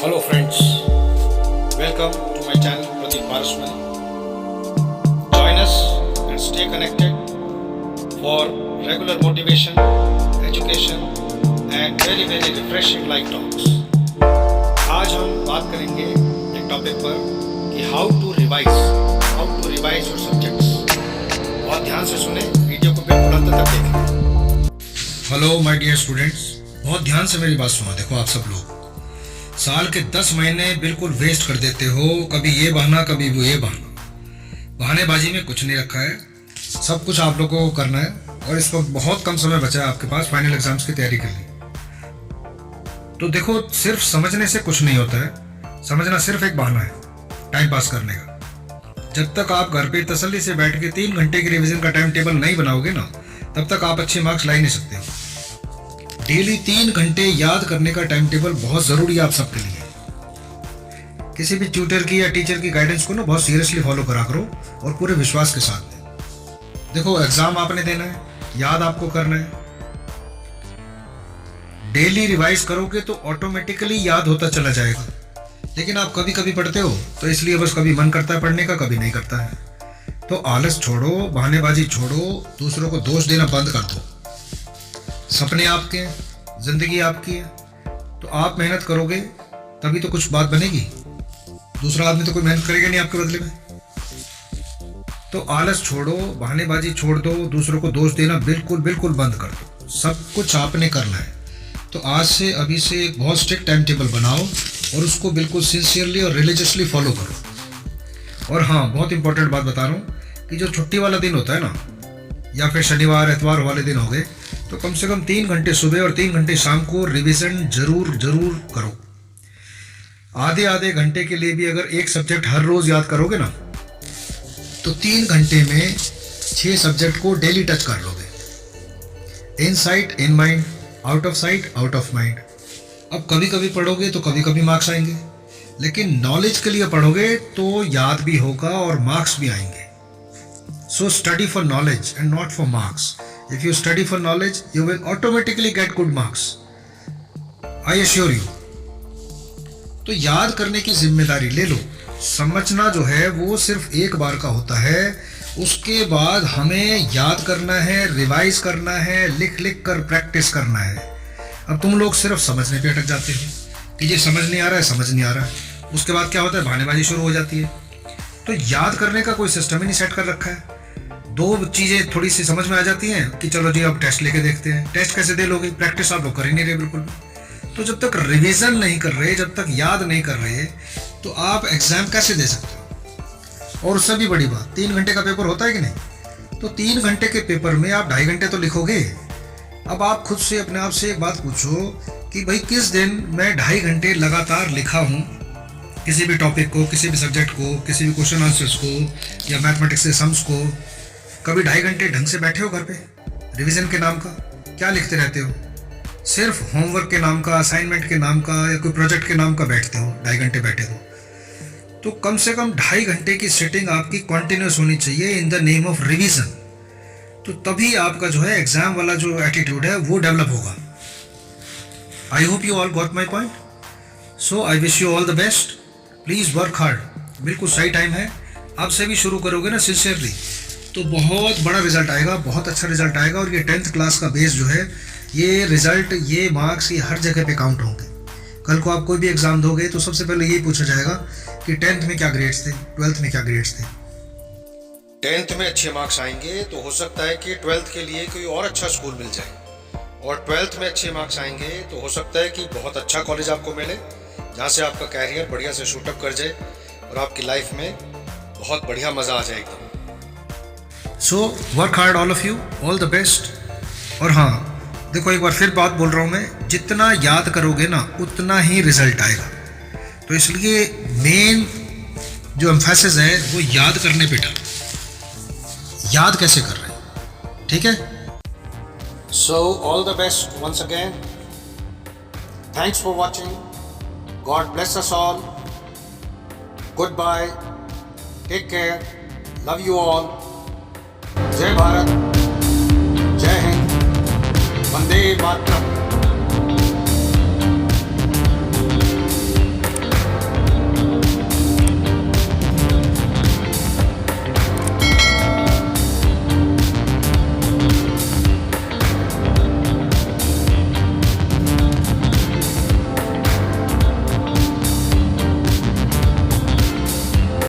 Hello friends, welcome to my channel Pradeep Paraswani. Join us and stay connected for regular motivation, education and very refreshing life talks. आज हम बात करेंगे एक topic पर कि how to revise your subjects. बहुत ध्यान से सुने, वीडियो को बिल्कुल अंत तक देखें। हेलो माय डियर स्टूडेंट्स, बहुत ध्यान से मेरी बात सुनो। देखो, आप सब लोग साल के 10 महीने बिल्कुल वेस्ट कर देते हो, कभी ये बहाना कभी वो ये बहाना। बहानेबाजी में कुछ नहीं रखा है, सब कुछ आप लोगों को करना है और इस वक्त बहुत कम समय बचा है आपके पास फाइनल एग्जाम्स की तैयारी के लिए। तो देखो, सिर्फ समझने से कुछ नहीं होता है, समझना सिर्फ एक बहाना है टाइम पास करने का। जब तक आप घर पे तसल्ली से बैठ के 3 घंटे की रिवीजन का टाइम टेबल नहीं बनाओगे ना, तब तक आप अच्छे मार्क्स ला ही नहीं सकते हो। डेली 3 घंटे याद करने का टाइम टेबल बहुत जरूरी है आप सबके लिए। किसी भी ट्यूटर की या टीचर की गाइडेंस को ना बहुत सीरियसली फॉलो करा करो और पूरे विश्वास के साथ। देखो, एग्जाम आपने देना है, याद आपको करना है। डेली रिवाइज करोगे तो ऑटोमेटिकली याद होता चला जाएगा। लेकिन आप कभी कभी पढ़ते हो तो इसलिए बस कभी मन करता है पढ़ने का, कभी नहीं करता है। तो आलस छोड़ो, बहानेबाजी छोड़ो, दूसरों को दोष देना बंद कर दो। सपने आपके हैं, जिंदगी आपकी है, तो आप मेहनत करोगे तभी तो कुछ बात बनेगी। दूसरा आदमी तो कोई मेहनत करेगा नहीं आपके बदले में। तो आलस छोड़ो, बहानेबाजी छोड़ दो, दूसरों को दोष देना बिल्कुल बंद कर दो। सब कुछ आपने करना है। तो आज से अभी से एक बहुत स्ट्रिक्ट टाइम टेबल बनाओ और उसको बिल्कुल सिंसियरली और रिलीजियसली फॉलो करो। और हाँ, बहुत इंपॉर्टेंट बात बता रहा हूँ कि जो छुट्टी वाला दिन होता है ना, या फिर शनिवार एतवार वाले दिन हो गए, तो कम से कम 3 घंटे सुबह और 3 घंटे शाम को रिवीजन जरूर करो। आधे घंटे के लिए भी अगर एक सब्जेक्ट हर रोज याद करोगे ना, तो 3 घंटे में 6 सब्जेक्ट को डेली टच कर लोगे। In sight in mind, out of sight out of mind. अब कभी कभी पढ़ोगे तो कभी कभी मार्क्स आएंगे, लेकिन नॉलेज के लिए पढ़ोगे तो याद भी होगा और मार्क्स भी आएंगे। So study for knowledge and not for marks. If you study for knowledge, you will automatically get good marks. I assure you. तो याद करने की जिम्मेदारी ले लो। समझना जो है वो सिर्फ एक बार का होता है, उसके बाद हमें याद करना है, रिवाइज करना है, लिख कर प्रैक्टिस करना है। अब तुम लोग सिर्फ समझने पे अटक जाते हो कि ये समझ नहीं आ रहा है। उसके बाद क्या होता है, बहानेबाजी शुरू हो जाती है। तो याद करने का कोई सिस्टम ही नहीं सेट कर रखा है। 2 चीजें थोड़ी सी समझ में आ जाती हैं कि चलो जी अब टेस्ट लेके देखते हैं। टेस्ट कैसे दे लोगे? प्रैक्टिस आप लोग कर ही नहीं रहे बिल्कुल भी। तो जब तक रिवीजन नहीं कर रहे, जब तक याद नहीं कर रहे, तो आप एग्जाम कैसे दे सकते हो? और उससे भी बड़ी बात, 3 घंटे का पेपर होता है कि नहीं? तो 3 घंटे के पेपर में आप 2.5 घंटे तो लिखोगे। अब आप खुद से अपने आप से एक बात पूछो कि भाई किस दिन मैं 2.5 घंटे लगातार लिखा हूँ किसी भी टॉपिक को, किसी भी सब्जेक्ट को, किसी भी क्वेश्चन आंसर्स को या मैथमेटिक्स के सम्स को। कभी 2.5 घंटे ढंग से बैठे हो घर पे रिवीजन के नाम का? क्या लिखते रहते हो? सिर्फ होमवर्क के नाम का, असाइनमेंट के नाम का या कोई प्रोजेक्ट के नाम का बैठते हो 2.5 घंटे बैठे तो कम से कम 2.5 घंटे की सिटिंग आपकी कंटिन्यूस होनी चाहिए in the name of revision. तो तभी आपका जो है एग्जाम वाला जो एटीट्यूड है वो डेवलप होगा। I hope you all got my point. So I wish you all the best. Please work hard. बिल्कुल सही टाइम है। अब से भी शुरू करोगे ना सिंसियरली, तो बहुत बड़ा रिजल्ट आएगा, बहुत अच्छा रिजल्ट आएगा। और ये 10th क्लास का बेस जो है, ये रिजल्ट, ये मार्क्स, ये हर जगह पे काउंट होंगे। कल को आप कोई भी एग्जाम दोगे तो सबसे पहले यही पूछा जाएगा कि 10th में क्या ग्रेड्स थे, 12th में क्या ग्रेड्स थे। 10th में अच्छे मार्क्स आएंगे तो हो सकता है कि 12th के लिए कोई और अच्छा स्कूल मिल जाए, और 12th में अच्छे मार्क्स आएंगे तो हो सकता है कि बहुत अच्छा कॉलेज आपको मिले, जहाँ से आपका कैरियर बढ़िया से शूटअप कर जाए और आपकी लाइफ में बहुत बढ़िया मज़ा आ जाए एकदम। So work hard all of you, all the best. और हाँ देखो, एक बार फिर बात बोल रहा हूँ मैं, जितना याद करोगे ना उतना ही रिजल्ट आएगा। तो इसलिए मेन जो एम्फेसिस है वो याद करने पे डालो। याद कैसे कर रहे हैं, ठीक है? So all the best once again. Thanks for watching. God bless us all. Goodbye. Take care. Love you all. जय भारत, जय हिंद, वंदे मातरम।